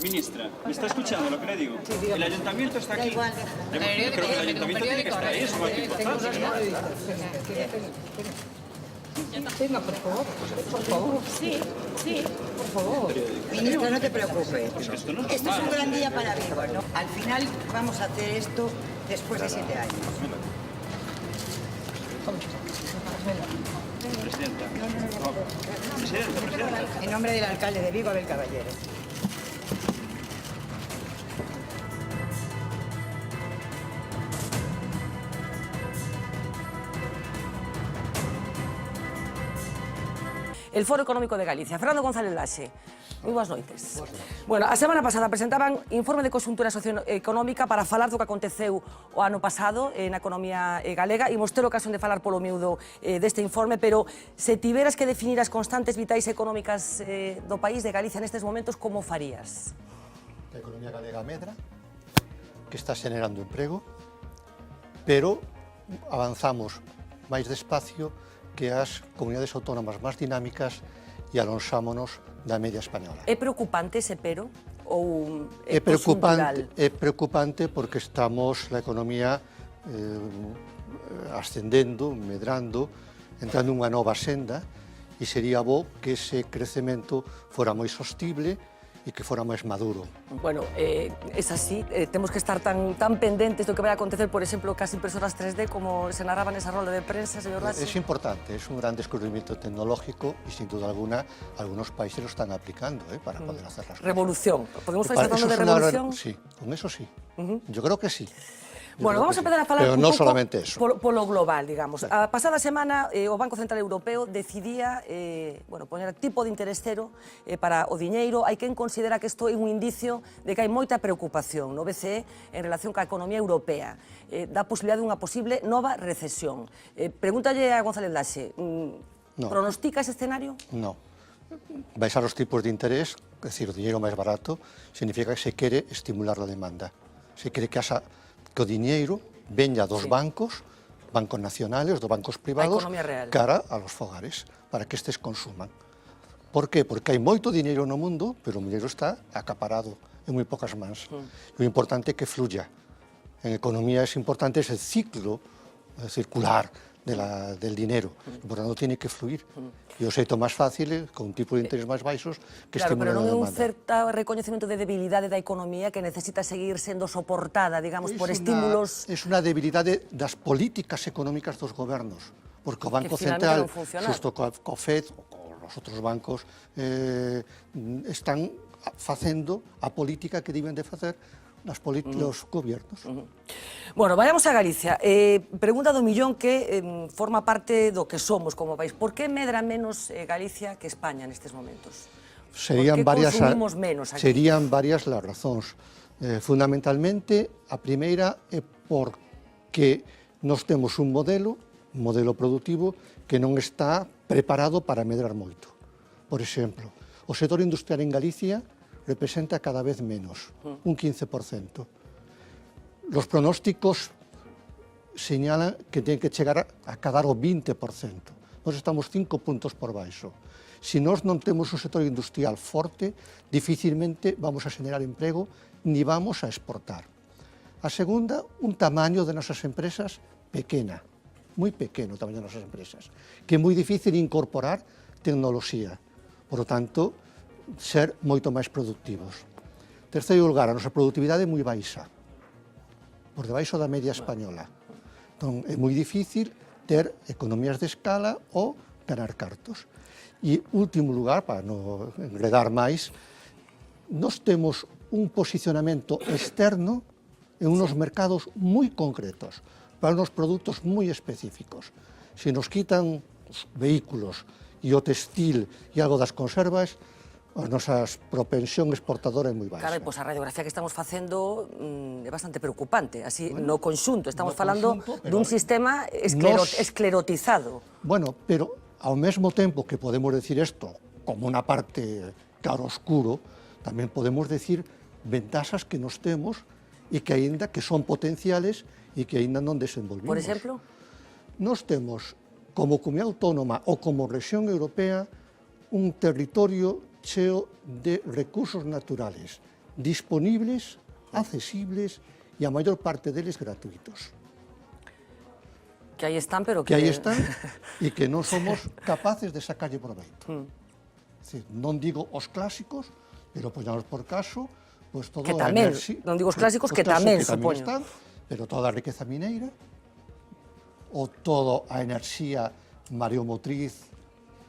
Ministra, ¿me está escuchando lo que le digo? El ayuntamiento está aquí. igual, Yo creo que el ayuntamiento tiene que estar ahí, es un acto importante, ¿no? Venga, por favor, por favor. Sí, sí, por favor. Ministra, no te preocupes. Esto no es Esto es un gran día para Vigo, ¿no? Al final vamos a hacer esto después de 7 años. Presidenta. Presidenta. En nombre del alcalde de Vigo, Abel Caballero. El Foro Económico de Galicia. Fernando González Laxe, moi boas noites. Bueno, a semana pasada presentaban informe de conxuntura socioeconómica para falar do que aconteceu o ano pasado na economía galega. Imos ter ocasión de falar polo miúdo deste informe, pero se tiveras que definir as constantes vitais económicas do país de Galicia nestes momentos, como farías? A economía galega medra, que está xenerando emprego, pero avanzamos máis despacio que as comunidades autónomas máis dinámicas e alonsámonos da media española. É preocupante ese pero? Ou É preocupante porque estamos na economía ascendendo, medrando, entrando nunha nova senda, e sería bo que ese crecemento fora moi sostible e que fora máis maduro. Bueno, é así, temos que estar tan pendentes do que vai acontecer, por exemplo, cas impresoras 3D, como se narraba nesa rola de prensa, señor Laxe. Es importante, es un gran descubrimiento tecnológico y sin duda alguna algunos países lo están aplicando para poder hacer las cosas. Revolución, podemos estar falando de revolución? Sí, con eso sí, yo creo que sí. Bueno, vamos a empezar a falar pero un no pouco solamente eso. Polo global, digamos. A pasada semana o Banco Central Europeo decidía poner tipo de interés cero para o diñeiro. Hai quen considera que isto é un indicio de que hai moita preocupación no BCE en relación ca economía europea. Dá posibilidade dunha posible nova recesión. Pregúntalle a González Laxe, pronostica ese escenario? No. Baixar os tipos de interés, é dicir, o diñeiro máis barato, significa que se quere estimular a demanda. Se quere que o diñeiro veña dos bancos nacionales, dos bancos privados, cara a los fogares, para que estes consuman. Por qué? Porque hai moito diñeiro no mundo, pero o diñeiro está acaparado en moi pocas mans. O importante é que fluya. En economía es importante ese ciclo circular del dinero, y por tanto tiene que fluir. E o xeito máis fácil, con un tipo de interés máis baixos, que estimulan a demanda. Claro, pero non é un certo recoñecemento de debilidade da economía que necesita seguir sendo soportada, digamos, por estímulos... É unha debilidade das políticas económicas dos gobernos, porque o Banco Central, xusto co FED, ou os outros bancos, están facendo a política que deben de facer los gobiernos. Bueno, vayamos a Galicia. Pregunta do millón que forma parte do que somos como país. Por que medra menos Galicia que España nestes momentos? Serían varias las razóns. Fundamentalmente, a primeira é porque nós temos un modelo productivo que non está preparado para medrar moito. Por exemplo, o sector industrial en Galicia representa cada vez menos, un 15%. Los pronósticos señalan que tienen que chegar a cadar o 20%. Nós estamos 5 puntos por baixo. Se nós non temos un sector industrial forte, dificilmente vamos a xenerar emprego ni vamos a exportar. A segunda, un tamaño de nosas empresas pequena, moi pequeno o tamaño de nosas empresas, que é moi difícil incorporar tecnoloxía. Por lo tanto, ser moito máis productivos. Terceiro lugar, a nosa productividade é moi baixa, por debaixo da media española. Entón, é moi difícil ter economías de escala ou ganar cartos. E, último lugar, para non enredar máis, nós temos un posicionamento externo en unos mercados moi concretos, para unos produtos moi específicos. Se nos quitan os vehículos e o textil e algo das conservas, a nosa propensión exportadora é moi baixa. Claro, pois a radiografía que estamos facendo é bastante preocupante. Así, no conxunto, estamos falando dun sistema esclerotizado. Bueno, pero ao mesmo tempo que podemos decir isto como unha parte claroscuro, tamén podemos decir ventaxas que nos temos e que aínda que son potenciales e que aínda non desenvolvimos. Por exemplo? Nós temos, como comunidade autónoma ou como rexión europea, un territorio cheo de recursos naturales, disponibles, accesibles e a maior parte deles gratuitos. Que aí están, pero que... Que aí están e que non somos capaces de sacarlle proveito. Es decir, non digo os clásicos, pero poñamos por caso, pues todo que tamén, non digo os clásicos, que tamén, supoño. Están, pero toda a riqueza mineira, ou toda a enerxía mareomotriz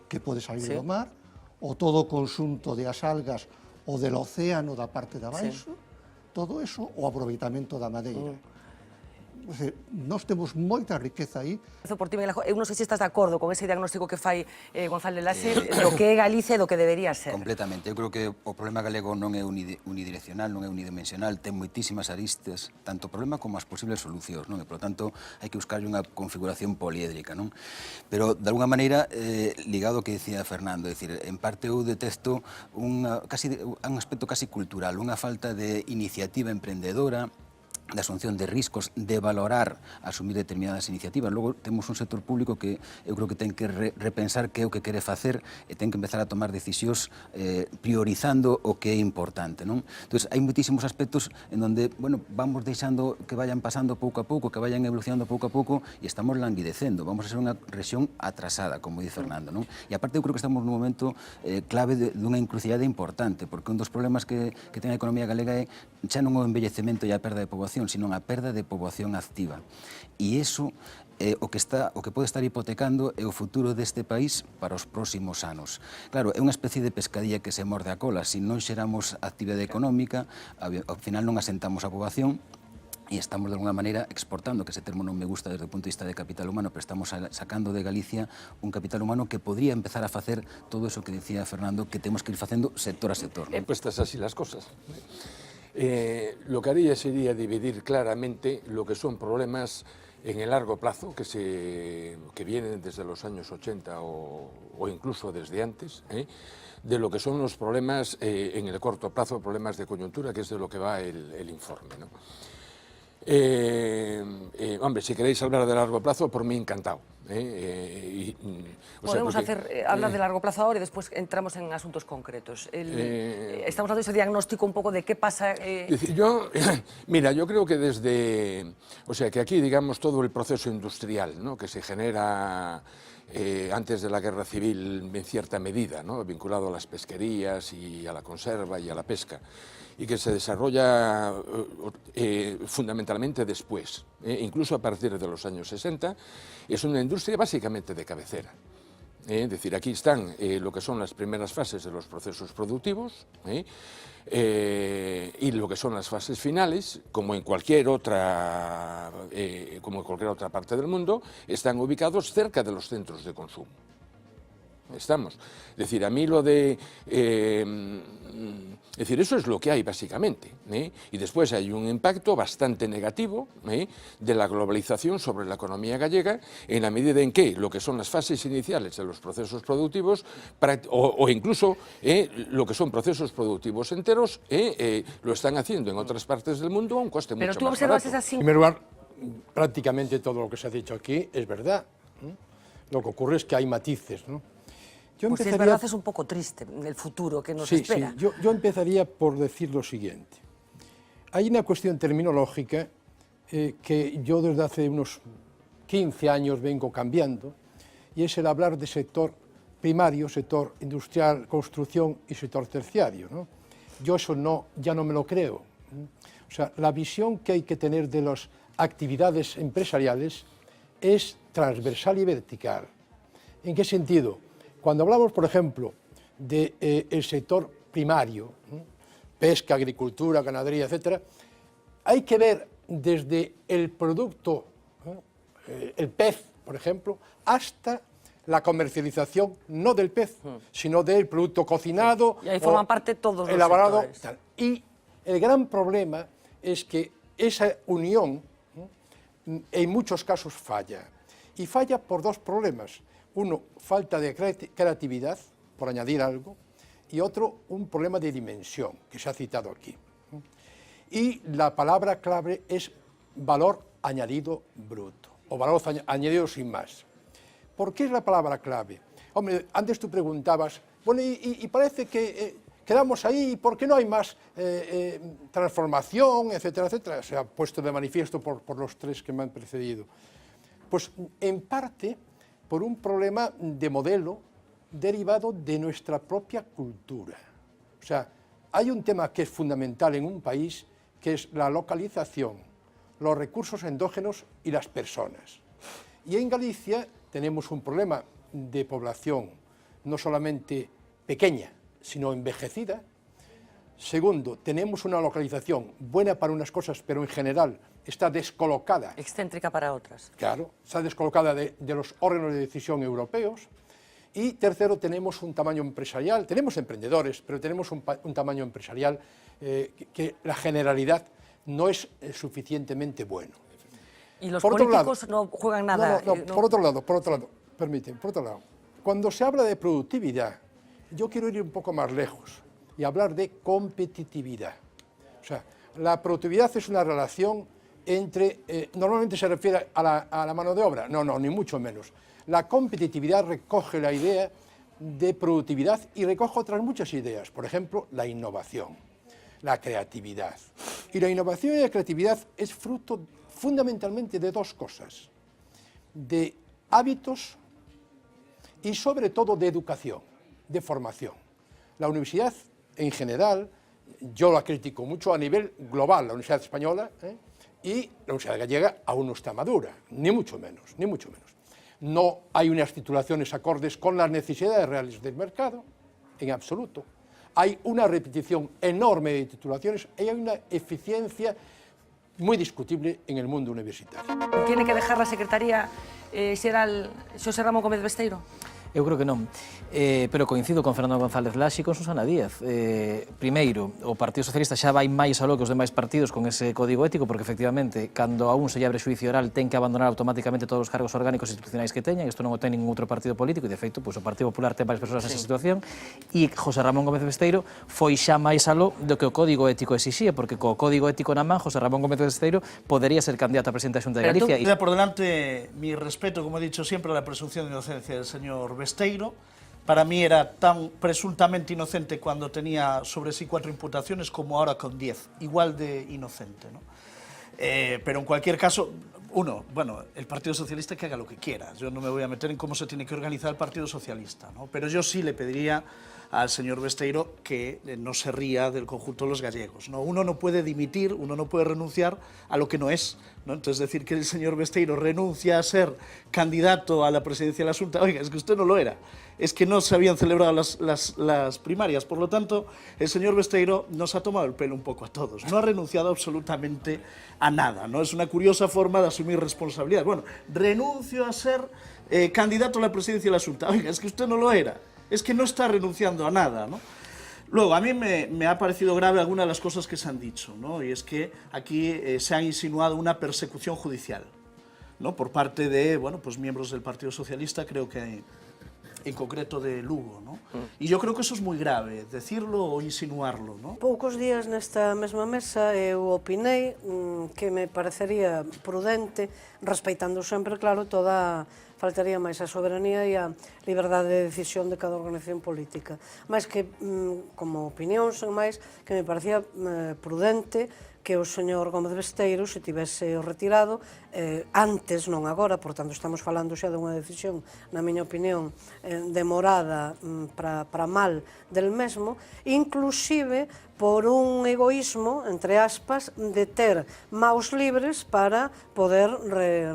que pode salir do mar, ou todo o conxunto de as algas ou del océano da parte de abaixo, todo eso, o aproveitamento da madeira. Nós temos moita riqueza aí. Por ti, Miguel Ángel, eu non sei se estás de acordo con ese diagnóstico que fai González Laxe do que é Galicia e do que debería ser. Completamente. Eu creo que o problema galego non é unidireccional, non é unidimensional, ten moitísimas aristas, tanto o problema como as posibles solucións, non? E, por lo tanto, hai que buscar unha configuración poliédrica, non? Pero, de alguna maneira, ligado ao que dicía Fernando, é dicir, en parte eu detesto un aspecto casi cultural, unha falta de iniciativa emprendedora, de asunción de riscos, de valorar asumir determinadas iniciativas. Logo, temos un sector público que eu creo que ten que repensar que é o que quere facer e ten que empezar a tomar decisións priorizando o que é importante, non? Entón, hai moitísimos aspectos en donde, bueno, vamos deixando que vayan pasando pouco a pouco, que vayan evolucionando pouco a pouco e estamos languidecendo. Vamos a ser unha rexión atrasada, como dice Fernando, non? E aparte, eu creo que estamos nun momento clave dunha encrucillada importante, porque un dos problemas que ten a economía galega é xa non o envellecemento e a perda de poboación, sino a perda de poboación activa. E iso o que pode estar hipotecando é o futuro deste país para os próximos anos. Claro, é unha especie de pescadilla que se morde a cola. Se non xeramos actividade económica, ao final non asentamos a poboación, e estamos de alguna maneira exportando, que ese termo non me gusta desde o punto de vista de capital humano, pero estamos sacando de Galicia un capital humano que podría empezar a facer todo eso que decía Fernando, que temos que ir facendo sector a sector. Puestas así las cosas. Lo que haría sería dividir claramente lo que son problemas en el largo plazo, que vienen desde los años 80 o incluso desde antes, de lo que son los problemas en el corto plazo, problemas de coyuntura, que es de lo que va el informe, ¿no? Hombre, si queréis hablar de largo plazo, por mí encantado. Podemos hablar de largo plazo ahora y después entramos en asuntos concretos. Estamos dando ese diagnóstico un poco de qué pasa... Mira, yo creo que que aquí, digamos, todo el proceso industrial, ¿no?, que se genera antes de la guerra civil en cierta medida, ¿no?, vinculado a las pesquerías y a la conserva y a la pesca, y que se desarrolla fundamentalmente después, incluso a partir de los años 60, es una industria básicamente de cabecera. Es decir, aquí están lo que son las primeras fases de los procesos productivos y lo que son las fases finales, como en cualquier otra parte del mundo, están ubicados cerca de los centros de consumo. Estamos. Es decir, a mí lo de... es decir, eso es lo que hay básicamente, y después hay un impacto bastante negativo de la globalización sobre la economía gallega en la medida en que lo que son las fases iniciales de los procesos productivos o incluso lo que son procesos productivos enteros lo están haciendo en otras partes del mundo a un coste mucho más barato. Pero tú observas así... En primer lugar, prácticamente todo lo que se ha dicho aquí es verdad. Lo que ocurre es que hay matices, ¿no? Pues es verdad, es un poco triste el futuro que nos espera. Sí, yo empezaría por decir lo siguiente. Hay una cuestión terminológica que yo desde hace unos 15 años vengo cambiando, y es el hablar de sector primario, sector industrial, construcción y sector terciario, ¿no? Yo eso ya no me lo creo. O sea, la visión que hay que tener de las actividades empresariales es transversal y vertical. ¿En qué sentido? Cuando hablamos, por ejemplo, del sector primario, pesca, agricultura, ganadería, etc., hay que ver desde el producto, el pez, por ejemplo, hasta la comercialización no del pez, sino del producto cocinado. Y ahí forman parte todos los elaborado, sectores. tal. Y el gran problema es que esa unión en muchos casos falla. Y falla por dos problemas. Uno, falta de creatividad, por añadir algo, y otro, un problema de dimensión, que se ha citado aquí. Y la palabra clave es valor añadido bruto, o valor añadido sin más. ¿Por qué es la palabra clave? Hombre, antes tú preguntabas, bueno, y parece que quedamos ahí, ¿por qué no hay más transformación, etcétera, etcétera? Se ha puesto de manifiesto por los tres que me han precedido. Pues en parte por un problema de modelo derivado de nuestra propia cultura. O sea, hay un tema que es fundamental en un país, que es la localización, los recursos endógenos y las personas. Y en Galicia tenemos un problema de población no solamente pequeña, sino envejecida. Segundo, tenemos una localización buena para unas cosas, pero en general está descolocada. Excéntrica para otras. Claro, está descolocada de los órganos de decisión europeos. Y tercero, tenemos un tamaño empresarial, tenemos emprendedores, pero tenemos un tamaño empresarial que la generalidad no es suficientemente bueno. Y los políticos no juegan nada. No, por otro lado, permíteme, por otro lado, cuando se habla de productividad, yo quiero ir un poco más lejos y hablar de competitividad. O sea, la productividad es una relación entre, normalmente se refiere a la mano de obra, no, ni mucho menos. La competitividad recoge la idea de productividad y recoge otras muchas ideas, por ejemplo, la innovación, la creatividad. Y la innovación y la creatividad es fruto fundamentalmente de dos cosas, de hábitos y sobre todo de educación, de formación. La universidad en general, yo la critico mucho a nivel global, la Universidad Española, y la Universidad Gallega aún no está madura, ni mucho menos, ni mucho menos. No hay unas titulaciones acordes con las necesidades reales del mercado, en absoluto. Hay una repetición enorme de titulaciones y hay una eficiencia muy discutible en el mundo universitario. Tiene que dejar la Secretaría Xeral Xosé Ramón Gómez Besteiro? Eu creo que non, pero coincido con Fernando González Laxe e con Susana Díaz. Primeiro, o Partido Socialista xa vai máis aló que os demais partidos con ese código ético, porque efectivamente, cando a un se lle abre xuicio oral, ten que abandonar automáticamente todos os cargos orgánicos institucionais que teñan. Isto non o ten ningún outro partido político e, de feito, o Partido Popular ten varias persoas nesa situación. E José Ramón Gómez Besteiro foi xa máis aló do que o código ético exixía, porque co código ético na man, José Ramón Gómez Besteiro podería ser candidato a presidente da Xunta de Galicia. Por delante, mi respeto, como he dicho siempre, a la presunción de inocencia del señor Besteiro. Para mí era tan presuntamente inocente cuando tenía sobre sí 4 imputaciones como ahora con 10, igual de inocente, ¿no? Pero en cualquier caso, bueno, el Partido Socialista que haga lo que quiera. Yo no me voy a meter en cómo se tiene que organizar el Partido Socialista, ¿no? Pero yo sí le pediría al señor Besteiro que no se ría del conjunto de los gallegos, ¿no? Uno no puede dimitir, uno no puede renunciar a lo que no es, ¿no? Entonces decir que el señor Besteiro renuncia a ser candidato a la presidencia de la Xunta, oiga, es que usted no lo era, es que no se habían celebrado las primarias, por lo tanto, el señor Besteiro nos ha tomado el pelo un poco a todos, no ha renunciado absolutamente a nada, ¿no? Es una curiosa forma de asumir responsabilidad. Bueno, renuncio a ser candidato a la presidencia de la Xunta, oiga, es que usted no lo era. Es que no está renunciando a nada, ¿no? Luego, a mí me ha parecido grave alguna de las cosas que se han dicho, ¿no? Y es que aquí se ha insinuado una persecución judicial, ¿no? Por parte de, bueno, pues miembros del Partido Socialista, creo que en concreto de Lugo, ¿no? E yo creo que eso es moi grave, decirlo ou insinuarlo, ¿no? Poucos días nesta mesma mesa eu opinei que me parecería prudente, respeitando sempre, claro, faltaría máis a soberanía e a liberdade de decisión de cada organización política. Mais que, como opinión, sen máis, que me parecía prudente que o señor Gómez Besteiro se tivese retirado antes, non agora, por tanto estamos falando xa dunha decisión, na miña opinión, demorada para mal del mesmo, inclusive por un egoísmo, entre aspas, de ter maus libres para poder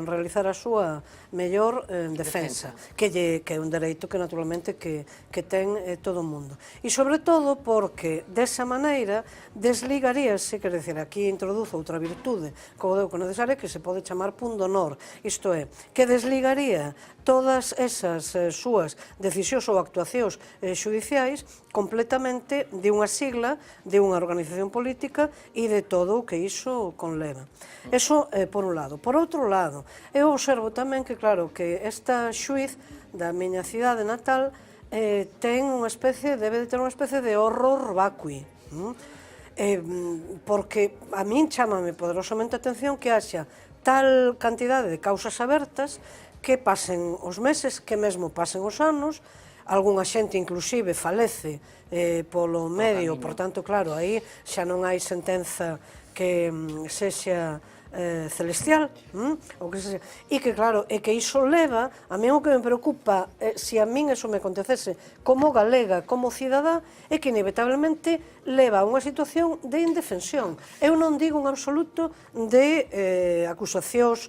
realizar a súa mellor defensa, que é un dereito que naturalmente que ten todo o mundo. E sobre todo porque desa maneira desligaríase, quer dizer, aquí introduzo outra virtude, como deu que necesaria, que se pode chamar punto honor, isto é, que desligaría todas esas súas decisións ou actuacións xudiciais completamente de unha sigla, de unha organización política e de todo o que iso conleva. Eso por un lado. Por outro lado, eu observo tamén que, claro, que esta xuiz da miña cidade natal ten unha especie, debe de ter unha especie de horror vacui, porque a min chámame poderosamente a atención que haxa tal cantidade de causas abertas que pasen os meses, que mesmo pasen os anos, algunha xente inclusive falece polo medio, por tanto, claro, aí xa non hai sentenza que sexa celestial, ou que sexa, e que claro, é que iso leva, a mí o que me preocupa, se a min eso me acontecese como galega, como cidadá, é que inevitablemente leva a unha situación de indefensión. Eu non digo en absoluto de acusacións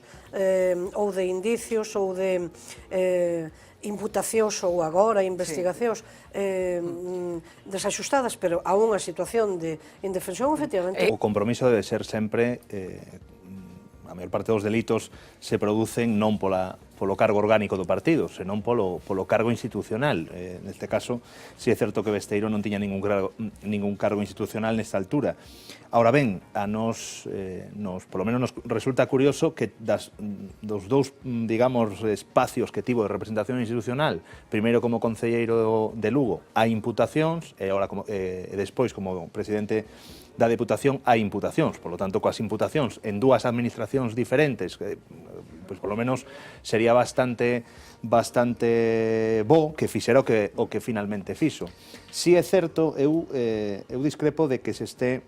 ou de indicios ou de imputacións ou agora investigacións desaxustadas, pero a unha situación de indefensión, efectivamente. O compromiso debe ser sempre a maior parte dos delitos se producen non polo cargo orgánico do partido, senón polo cargo institucional. Neste caso, si é certo que Besteiro non tiña ningún cargo institucional nesta altura. Ahora ben, a nos polo menos nos resulta curioso que dos dous, digamos, espacios que tivo de representación institucional, primeiro como concelleiro de Lugo, hai imputacións, e agora despois como presidente da Deputación hai imputacións, por lo tanto, coas imputacións en dúas administracións diferentes, pois polo menos sería bastante bo que fixera o que finalmente fixo. Si é certo, eu discrepo de que se este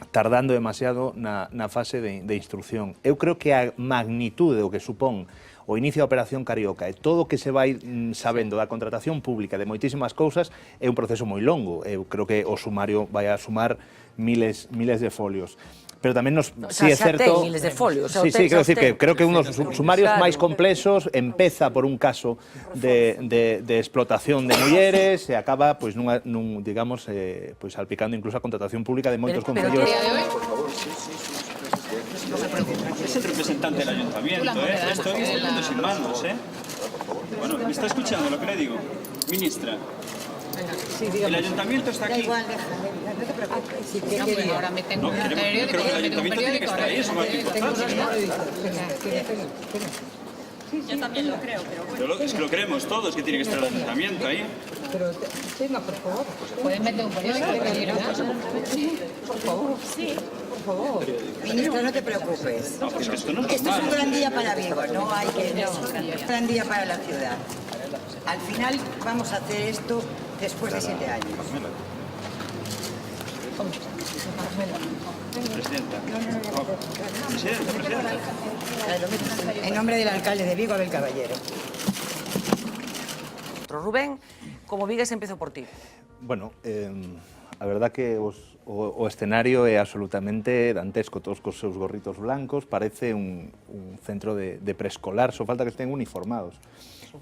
tardando demasiado na fase de instrucción. Eu creo que a magnitude do que supón o inicio da Operación Carioca e todo o que se vai sabendo da contratación pública de moitísimas cousas é un proceso moi longo. Eu creo que o sumario vai a sumar miles de folios. Pero tamén si é certo... Xa ten miles de folios. Sí, quero dicir que creo que un dos sumarios máis complexos empeza por un caso de explotación de mulleres e acaba, pois, digamos, salpicando incluso a contratación pública de moitos concellos. No se preocupe, es el representante del ayuntamiento, estoy sin mandos, Bueno, ¿me está escuchando lo que le digo? Ministra, el ayuntamiento está aquí. Igual, no te preocupes. Si No, Ahora me tengo no, un periódico, creo que el ayuntamiento tiene que estar ahí, es una importante. Yo también lo creo, pero bueno. Es que lo creemos todos, que tiene que estar el ayuntamiento ahí. Pero, venga, por favor. Pueden meter un periódico, Por favor, sí, por favor. Ministra, no te preocupes. No, pues que esto no es Esto es un normal. gran día para Vigo, no hay que... Es un gran día para la ciudad. Al final vamos a hacer esto después de 7 años. Presidenta. Presidenta. En nombre del alcalde de Vigo, Abel Caballero. Rubén, como vigues, empiezo por ti. Bueno, a verdad que o escenario é absolutamente dantesco, todos cos seus gorritos blancos, parece un centro de preescolar, só falta que estén uniformados.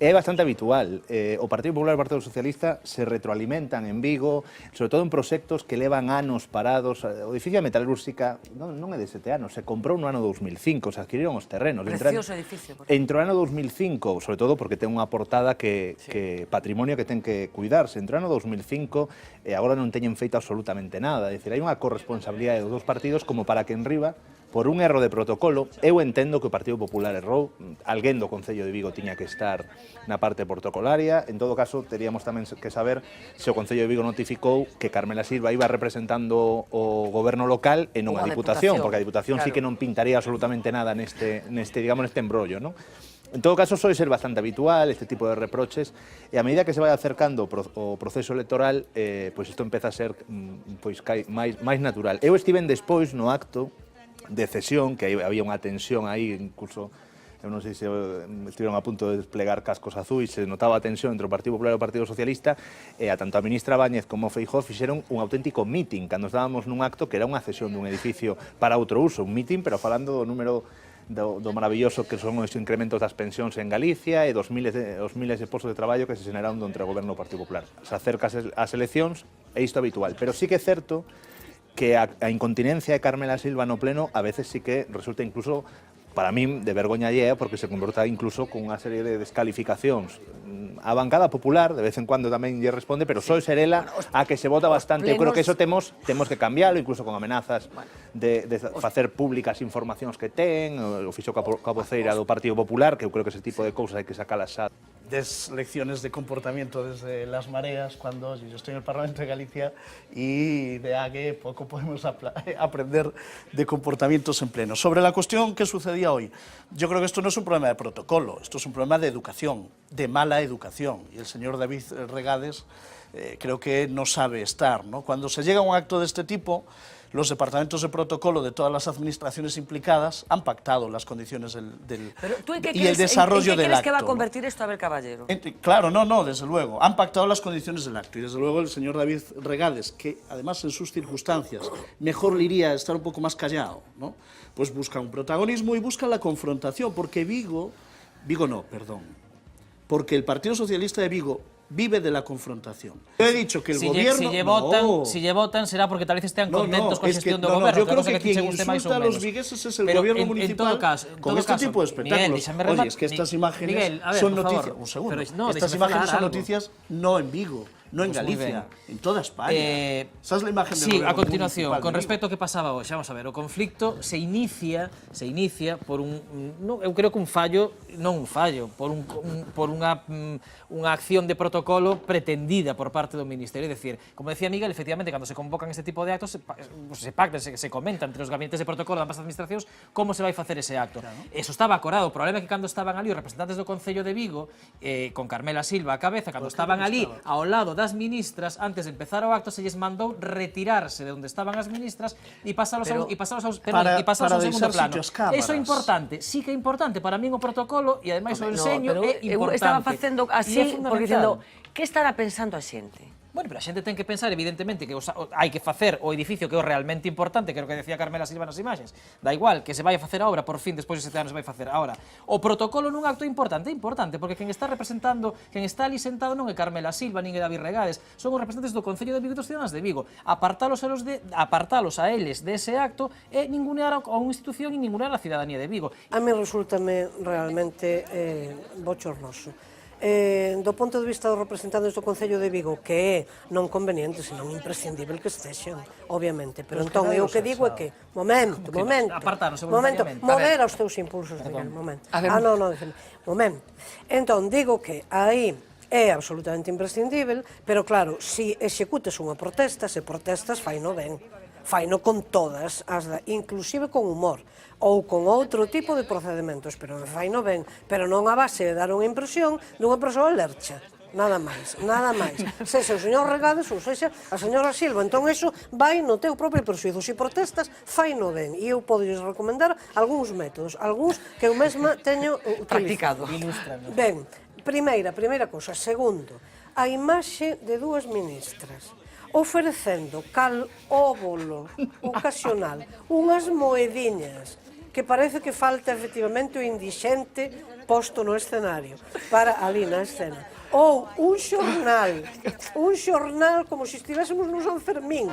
É bastante habitual. O Partido Popular e o Partido Socialista se retroalimentan en Vigo, sobre todo en proxectos que levan anos parados. O edificio de metalúrxica non é de 7 anos, se comprou no ano 2005, se adquiriron os terrenos. Precioso edificio. Entrou no ano 2005, sobre todo porque ten unha portada que patrimonio que ten que cuidarse. Entrou no ano 2005 e agora non teñen feito absolutamente nada. É dicir, hai unha corresponsabilidade dos dous partidos como para que en riba, por un erro de protocolo, eu entendo que o Partido Popular errou, alguén do Concello de Vigo tiña que estar na parte protocolaria, en todo caso, teríamos tamén que saber se o Concello de Vigo notificou que Carmela Silva iba representando o goberno local e non a Diputación, porque a Diputación sí que non pintaría absolutamente nada neste embrollo, non? En todo caso, soe ser bastante habitual este tipo de reproches e a medida que se vai acercando o proceso electoral, pois isto empeza a ser máis natural. Eu estiven despois no acto de cesión, que había unha tensión aí, incluso, eu non sei se estiveron a punto de desplegar cascos azuis, se notaba a tensión entre o Partido Popular e o Partido Socialista, e a tanto a ministra Báñez como Feijóo fixeron un auténtico meeting, cando estábamos nun acto que era unha cesión dun edificio para outro uso, un meeting, pero falando do número do maravilloso que son os incrementos das pensións en Galicia e dos miles de postos de traballo que se xeneraron entre o goberno do Partido Popular. Se acerca as eleccións, é isto habitual, pero sí que é certo que a incontinencia de Carmela Silva no pleno a veces sí que resulta incluso para min, de vergoña allea, porque se comporta incluso con unha serie de descalificacións. A bancada popular, de vez en cuando tamén lle responde, pero só ser ela a que se vota bastante. Eu creo que eso temos que cambiarlo, incluso con amenazas de facer públicas informacións que ten, o fixo coa voceira do Partido Popular, que eu creo que ese tipo de cousas hai que sacalas xa. Des lecciones de comportamiento desde las mareas cuando yo estoy en el Parlamento de Galicia y de que poco podemos aprender de comportamientos en pleno. Sobre la cuestión que sucedía hoy, yo creo que esto no es un problema de protocolo, esto es un problema de educación, de mala educación. Y el señor David Regades creo que no sabe estar, ¿no? Cuando se llega a un acto de este tipo, los departamentos de protocolo de todas las administraciones implicadas han pactado las condiciones y el desarrollo del acto. ¿En qué crees que va a convertir esto, Abel Caballero? Claro, no, desde luego. Han pactado las condiciones del acto y desde luego el señor David Regades, que además en sus circunstancias mejor le iría estar un poco más callado, ¿no? Pues busca un protagonismo y busca la confrontación, porque porque el Partido Socialista de Vigo vive de la confrontación. Yo he dicho que el gobierno... Si lle votan será porque tal vez estean contentos coa xestión do goberno. Yo creo que quien insulta a los vigueses es el gobierno municipal con este tipo de espectáculos. Oye, es que estas imágenes son noticias... Un segundo. Estas imágenes son noticias no en Vigo, no en Galicia, en toda España. Esa es la imagen del gobierno municipal. Sí, a continuación, con respecto ao que pasaba hoxe, vamos a ver, o conflicto se inicia por eu creo que un fallo, por unha acción de protocolo pretendida por parte do Ministerio. É dicir, como decía Miguel, efectivamente, cando se convocan este tipo de actos, se pactan, se comenta entre os gabinetes de protocolo das administracións como se vai facer ese acto. Eso estaba acordado. O problema é que cando estaban ali os representantes do Concello de Vigo, con Carmela Silva a cabeza, cando estaban ali ao lado das ministras, antes de empezar o acto, se lles mandou retirarse de onde estaban as ministras e pasalos ao segundo plano. Eso é importante, sí que é importante. Para min o protocolo, e ademais o enseño, é importante. Estaba facendo así, porque dicindo, que estará pensando a xente? Bueno, pero a xente ten que pensar, evidentemente, que hai que facer o edificio que é o realmente importante, que é o que decía Carmela Silva nas imaxes. Da igual, que se vai a facer a obra, por fin, despois de 7 anos vai facer. Ahora, o protocolo nun acto é importante, porque quen está representando, quen está ali sentado non é Carmela Silva, nin é David Regades, son os representantes do Concello de Vigo e dos ciudadanos de Vigo. Apartalos a eles dese acto é ningunear a unha institución e ningunear a cidadanía de Vigo. A mí resultame realmente bochornoso. Do punto de vista dos representantes do Concello de Vigo, que é non conveniente, senón imprescindible que estexen, obviamente, pero entón eu o que digo é que, momento, mover aos teus impulsos, Miguel, momento. Entón, digo que aí é absolutamente imprescindible, pero claro, se executes unha protesta, se protestas, faino ben, faino con todas, inclusive con humor, ou con outro tipo de procedimentos, pero faino ben, pero non a base de dar unha impresión dunha persoa lercha. Nada máis. Sexa o señor Regades ou sexa a señora Silva. Entón, eso vai no teu propio persuizo. Se protestas, faino ben. E eu podes recomendar algúns métodos, algúns que eu mesma teño practicado. Ben, primeira cousa. Segundo, a imaxe de dúas ministras ofrecendo cal óvulo ocasional unhas moediñas que parece que falta efectivamente o indixente posto no escenario, para ali na escena. Ou un xornal como se estivésemos no San Fermín.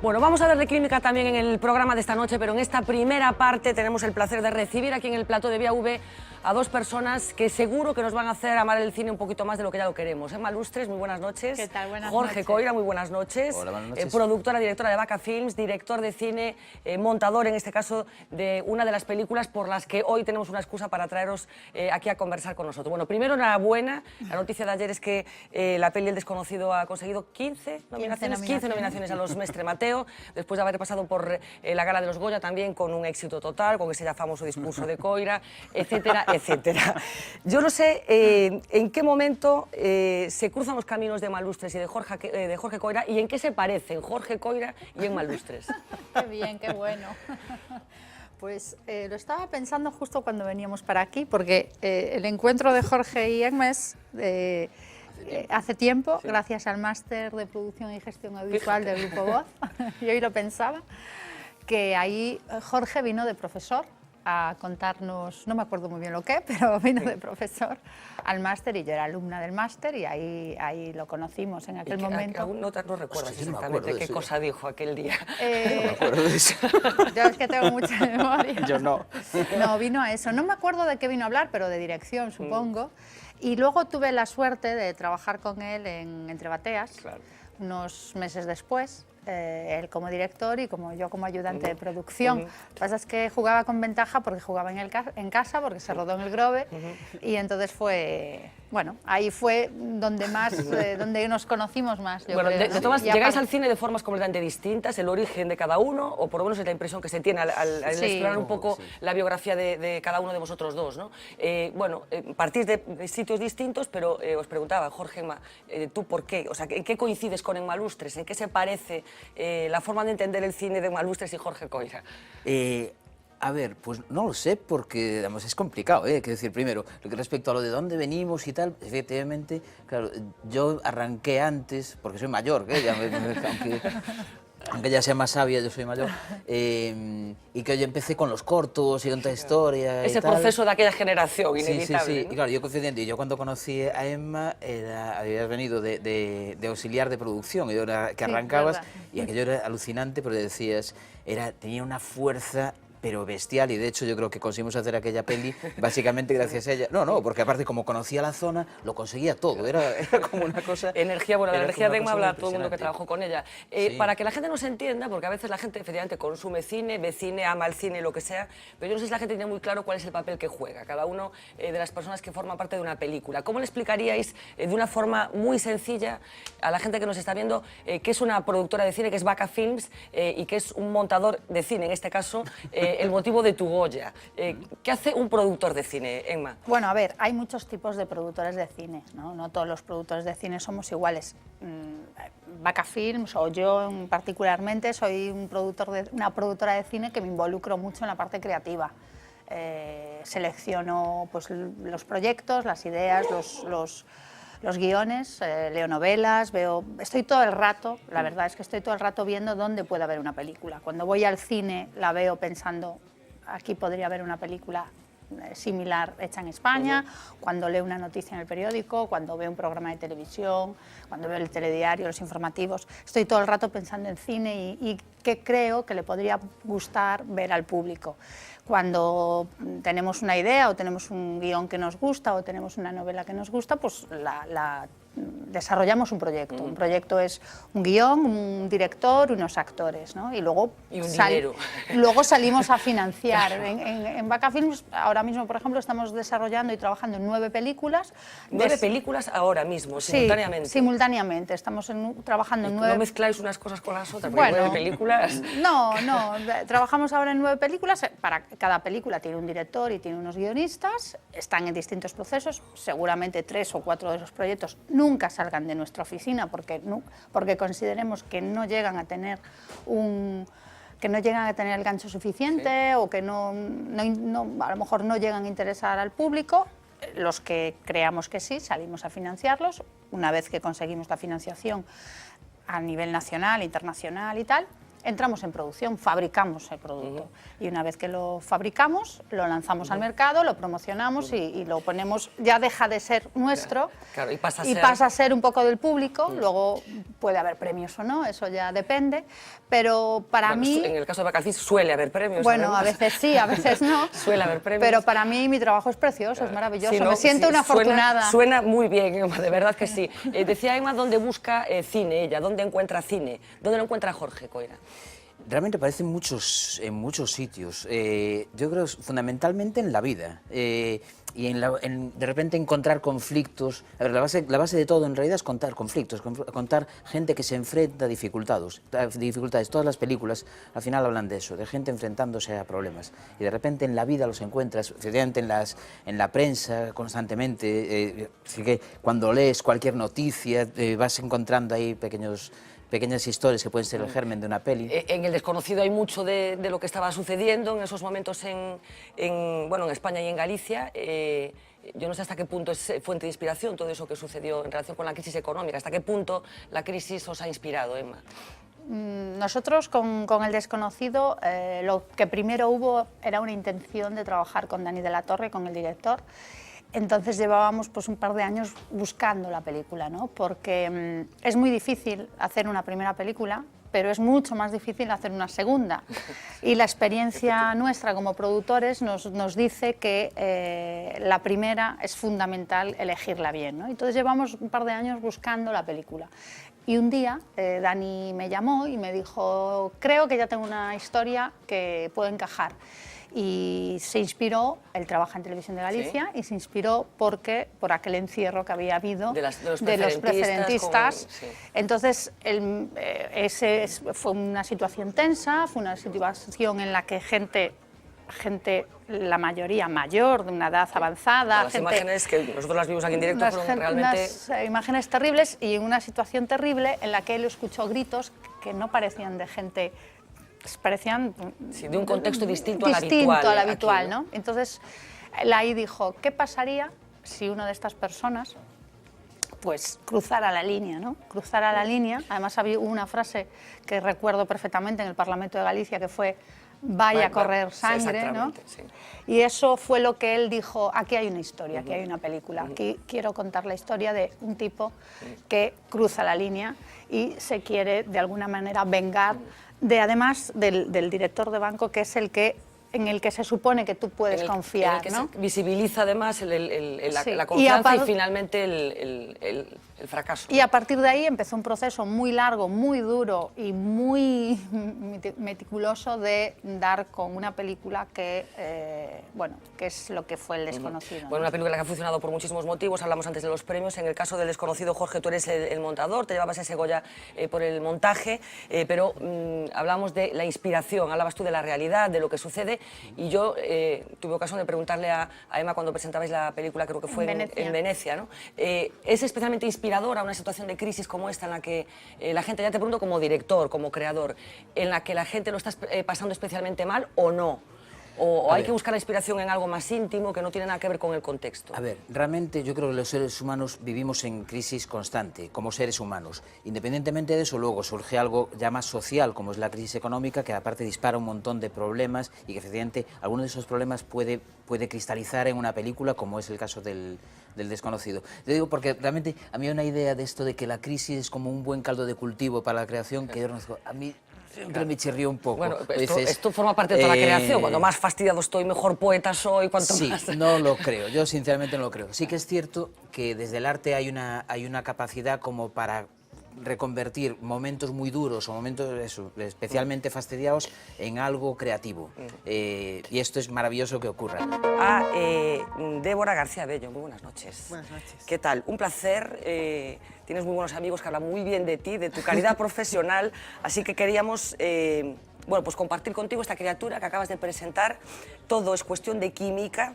Bueno, vamos a hablar de clínica también en el programa de esta noche, pero en esta primera parte tenemos el placer de recibir aquí en el plató de Vía V a dos personas que seguro que nos van a hacer amar el cine un poquito más de lo que ya lo queremos. Emma Lustres, muy buenas noches. ¿Qué tal? Buenas Jorge noches. Coira, muy buenas noches. Hola, buenas noches. Productora, directora de Vaca Films, director de cine, montador en este caso de una de las películas por las que hoy tenemos una excusa para traeros aquí a conversar con nosotros. Bueno, primero enhorabuena. La noticia de ayer es que la peli El Desconocido ha conseguido 15 nominaciones a los Mestre Mateo, después de haber pasado por la Gala de los Goya también con un éxito total, con ese ya famoso discurso de Coira, etcétera, etcétera. Yo no sé en qué momento se cruzan los caminos de Emma Lustres y de Jorge Coira y en qué se parecen Jorge Coira y Emma Lustres. Qué bien, qué bueno. Pues lo estaba pensando justo cuando veníamos para aquí, porque el encuentro de Jorge y Emma es Hace tiempo, gracias al máster de producción y gestión audiovisual del Grupo Voz, y hoy lo pensaba, que ahí Jorge vino de profesor a contarnos, no me acuerdo muy bien lo que, pero vino de profesor al máster y yo era alumna del máster y ahí lo conocimos en aquel momento. Aún no recuerdas exactamente qué cosa dijo aquel día. No me acuerdo de eso. Yo es que tengo mucha memoria. Yo no. No, vino a eso. No me acuerdo de qué vino a hablar, pero de dirección, supongo. Y luego tuve la suerte de trabajar con él en Entre Bateas, unos meses después. Él como director y yo como ayudante de producción. Lo que pasa es que jugaba con ventaja porque jugaba en casa, porque se rodó en el Grove, y entonces ahí fue donde donde nos conocimos más. Yo creo, de todas, ¿llegáis al cine de formas completamente distintas, el origen de cada uno, o por lo menos es la impresión que se tiene al explorar un poco la biografía de cada uno de vosotros dos, ¿no? Partís de sitios distintos, pero os preguntaba, Jorge, Emma, ¿tú por qué? O sea, ¿en qué coincides con Emma Lustres? ¿En qué se parece la forma de entender el cine de Emma Lustres y Jorge Coira? A ver, pues no lo sé porque, digamos, es complicado, ¿eh? Quiero decir, primero, respecto a lo de dónde venimos y tal, efectivamente, claro, yo arranqué antes, porque soy mayor, aunque ya sea más sabia, yo soy mayor, y que yo empecé con los cortos y con toda historia. Ese proceso de aquella generación inevitable. Sí, ¿no? y claro, yo coincidente, yo cuando conocí a Emma, habías venido de auxiliar de producción, y que arrancabas, y aquello era alucinante, pero decías, tenía una fuerza pero bestial, y de hecho yo creo que conseguimos hacer aquella peli básicamente gracias a ella. No, porque aparte como conocía la zona, lo conseguía todo, era como una cosa... Energía, bueno, la energía de Emma habla todo el mundo que trabajó con ella. Para que la gente nos entienda, porque a veces la gente efectivamente consume cine, ve cine, ama el cine, lo que sea, pero yo no sé si la gente tiene muy claro cuál es el papel que juega cada uno de las personas que forman parte de una película. ¿Cómo le explicaríais de una forma muy sencilla a la gente que nos está viendo qué es una productora de cine, que es Vaca Films, y qué es un montador de cine, en este caso, el motivo de tu Goya? ¿Qué hace un productor de cine, Emma? Bueno, a ver, hay muchos tipos de productores de cine, ¿no? No todos los productores de cine somos iguales. Vaca Films, o yo particularmente, soy una productora de cine que me involucro mucho en la parte creativa. Selecciono pues, los proyectos, las ideas, los guiones, leo novelas, estoy todo el rato, la verdad es que estoy todo el rato viendo dónde puede haber una película. Cuando voy al cine la veo pensando, aquí podría haber una película similar hecha en España, cuando leo una noticia en el periódico, cuando veo un programa de televisión, cuando veo el telediario, los informativos, estoy todo el rato pensando en cine y qué creo que le podría gustar ver al público. Cuando tenemos una idea o tenemos un guión que nos gusta o tenemos una novela que nos gusta, pues desarrollamos un proyecto. Un proyecto es un guión, un director, unos actores, ¿no? Y luego dinero. Luego salimos a financiar. En Vaca Films, ahora mismo, por ejemplo, estamos desarrollando y trabajando en 9 películas. 9 películas ahora mismo, simultáneamente. Sí, simultáneamente. Estamos trabajando en 9... ¿No mezcláis unas cosas con las otras? Porque 9 películas... No, trabajamos ahora en 9 películas. Para cada película tiene un director y tiene unos guionistas. Están en distintos procesos. Seguramente 3 o 4 de los proyectos nunca salgan de nuestra oficina porque consideremos que no llegan a tener el gancho suficiente o que a lo mejor no llegan a interesar al público. Los que creamos que sí, salimos a financiarlos. Una vez que conseguimos la financiación a nivel nacional, internacional y tal, entramos en producción, fabricamos el producto. Y una vez que lo fabricamos, lo lanzamos al mercado, lo promocionamos y lo ponemos, ya deja de ser nuestro y pasa a ser un poco del público. Luego puede haber premios o no, eso ya depende, pero para mí... En el caso de Vaca Films suele haber premios. Bueno, a veces sí, a veces no. Suele haber premios. Pero para mí mi trabajo es precioso, es maravilloso, me siento una afortunada. Suena muy bien, Emma, de verdad que sí. Decía Emma dónde busca cine ella, dónde encuentra cine, dónde lo encuentra Jorge Coira. Realmente aparece en muchos sitios. Yo creo fundamentalmente en la vida. Y de repente encontrar conflictos. A ver, la base de todo en realidad es contar conflictos, contar gente que se enfrenta a dificultades. Todas las películas al final hablan de eso, de gente enfrentándose a problemas. Y de repente en la vida los encuentras, efectivamente en la prensa constantemente. Así que cuando lees cualquier noticia vas encontrando ahí pequeños pequeñas historias que pueden ser el germen de una peli. En El desconocido hay mucho de lo que estaba sucediendo en esos momentos en España y en Galicia. Yo no sé hasta qué punto es fuente de inspiración todo eso que sucedió en relación con la crisis económica. ¿Hasta qué punto la crisis os ha inspirado, Emma? Nosotros con El desconocido lo que primero hubo era una intención de trabajar con Dani de la Torre, con el director. Entonces llevábamos pues un par de años buscando la película, ¿no? Porque es muy difícil hacer una primera película, pero es mucho más difícil hacer una segunda. Y la experiencia nuestra como productores nos dice que la primera es fundamental elegirla bien, ¿no? Entonces llevamos un par de años buscando la película. Y un día Dani me llamó y me dijo, creo que ya tengo una historia que puede encajar. Y se inspiró, él trabaja en Televisión de Galicia, y se inspiró por aquel encierro que había habido de los preferentistas. Entonces, fue una situación tensa, fue una situación en la que gente, la mayoría mayor, de una edad avanzada... Las imágenes que nosotros las vimos aquí en directo fueron realmente... Unas imágenes terribles, y en una situación terrible en la que él escuchó gritos que no parecían de gente... parecían de un contexto distinto al habitual, aquí, ¿no? Entonces, él ahí dijo, ¿qué pasaría si una de estas personas pues cruzara la línea, ¿no? Cruzara la línea. Además, había una frase que recuerdo perfectamente en el Parlamento de Galicia, que fue vaya a correr sangre, ¿no? Sí. Y eso fue lo que él dijo, aquí hay una historia, aquí hay una película, aquí quiero contar la historia de un tipo que cruza la línea y se quiere de alguna manera vengar además del director de banco, que es en el que se supone que tú puedes confiar, en el que ¿no? se visibiliza además la confianza y finalmente el fracaso. Y a partir de ahí empezó un proceso muy largo, muy duro y muy meticuloso de dar con una película que es lo que fue El desconocido. Bueno, una película que ha funcionado por muchísimos motivos. Hablamos antes de los premios. En el caso del desconocido, Jorge, tú eres el montador, te llevabas ese Goya por el montaje, pero hablamos de la inspiración, hablabas tú de la realidad, de lo que sucede, y yo tuve ocasión de preguntarle a Emma cuando presentabais la película, creo que fue en Venecia, ¿no? ¿Es especialmente inspiradora una situación de crisis como esta en la que la gente, ya te pregunto como director, como creador, en la que la gente lo está pasando especialmente mal o no? ¿O hay que buscar la inspiración en algo más íntimo que no tiene nada que ver con el contexto? A ver, realmente yo creo que los seres humanos vivimos en crisis constante, como seres humanos. Independientemente de eso, luego surge algo ya más social, como es la crisis económica, que aparte dispara un montón de problemas y que efectivamente alguno de esos problemas puede cristalizar en una película, como es el caso del desconocido. Te digo porque realmente a mí hay una idea de esto de que la crisis es como un buen caldo de cultivo para la creación, que yo reconozco, a mí siempre me chirrió un poco. Bueno, esto forma parte de toda la creación. Cuanto más fastidiado estoy, mejor poeta soy, cuanto más... Sí, no lo creo, yo sinceramente no lo creo. Sí que es cierto que desde el arte hay una capacidad como para reconvertir momentos muy duros o momentos especialmente fastidiados en algo creativo. Y esto es maravilloso que ocurra. Débora García Bello, muy buenas noches. Buenas noches. ¿Qué tal? Un placer. Tienes muy buenos amigos que hablan muy bien de ti, de tu calidad profesional, así que queríamos pues compartir contigo esta criatura que acabas de presentar. Todo es cuestión de química.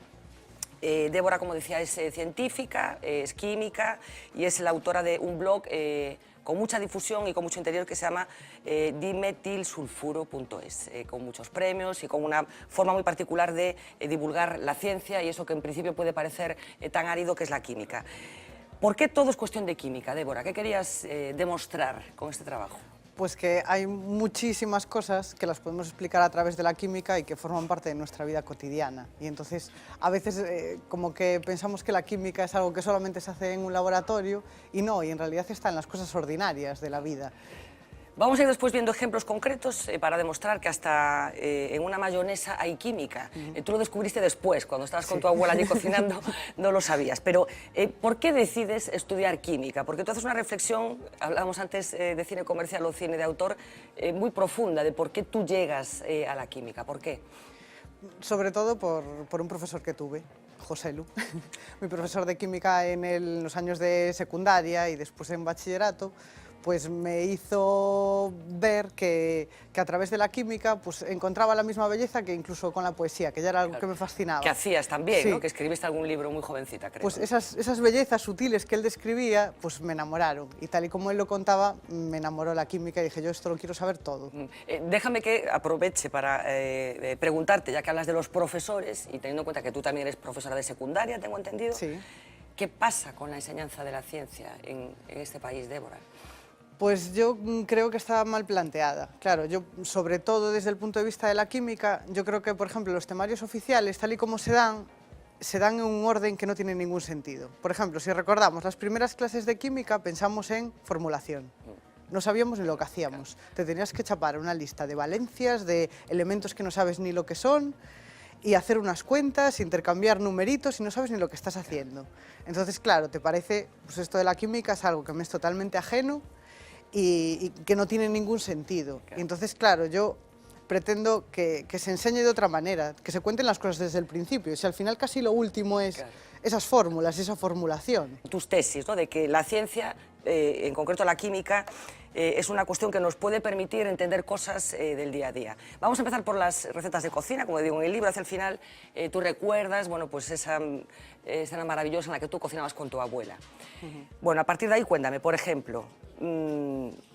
Débora, como decía, es científica, es química y es la autora de un blog con mucha difusión y con mucho interior que se llama dimetilsulfuro.es, con muchos premios y con una forma muy particular de divulgar la ciencia y eso que en principio puede parecer tan árido, que es la química. ¿Por qué todo es cuestión de química, Débora? ¿Qué querías demostrar con este trabajo? Pues que hay muchísimas cosas que las podemos explicar a través de la química y que forman parte de nuestra vida cotidiana. Y entonces, a veces, como que pensamos que la química es algo que solamente se hace en un laboratorio, y no, y en realidad está en las cosas ordinarias de la vida. Vamos a ir después viendo ejemplos concretos para demostrar que hasta en una mayonesa hay química. Tú lo descubriste después, cuando estabas con tu abuela allí cocinando, no lo sabías. Pero, ¿por qué decides estudiar química? Porque tú haces una reflexión, hablábamos antes de cine comercial o cine de autor, muy profunda de por qué tú llegas a la química. ¿Por qué? Sobre todo por un profesor que tuve, José Lu, mi profesor de química en los años de secundaria y después en bachillerato, pues me hizo ver que a través de la química pues encontraba la misma belleza que incluso con la poesía, que ya era algo que me fascinaba. Que hacías también, Sí. ¿no? Que escribiste algún libro muy jovencita, creo. Pues esas bellezas sutiles que él describía, pues me enamoraron. Y tal y como él lo contaba, me enamoró la química y dije, yo esto lo quiero saber todo. Déjame que aproveche para preguntarte, ya que hablas de los profesores, y teniendo en cuenta que tú también eres profesora de secundaria, tengo entendido, Sí. ¿qué pasa con la enseñanza de la ciencia en este país, Débora? Pues yo creo que está mal planteada. Claro, yo sobre todo desde el punto de vista de la química, yo creo que, por ejemplo, los temarios oficiales, tal y como se dan en un orden que no tiene ningún sentido. Por ejemplo, si recordamos las primeras clases de química, pensamos en formulación. No sabíamos ni lo que hacíamos. Te tenías que chapar una lista de valencias, de elementos que no sabes ni lo que son, y hacer unas cuentas, intercambiar numeritos y no sabes ni lo que estás haciendo. Entonces, claro, te parece, pues esto de la química es algo que me es totalmente ajeno y que no tiene ningún sentido. Y entonces, claro, yo pretendo que se enseñe de otra manera, que se cuenten las cosas desde el principio. Y si al final casi lo último es esas fórmulas, esa formulación. Tus tesis, ¿no? De que la ciencia, en concreto la química, es una cuestión que nos puede permitir entender cosas del día a día. Vamos a empezar por las recetas de cocina, como digo en el libro, hacia el final tú recuerdas, bueno, pues esa escena maravillosa en la que tú cocinabas con tu abuela. Bueno, a partir de ahí cuéntame, por ejemplo,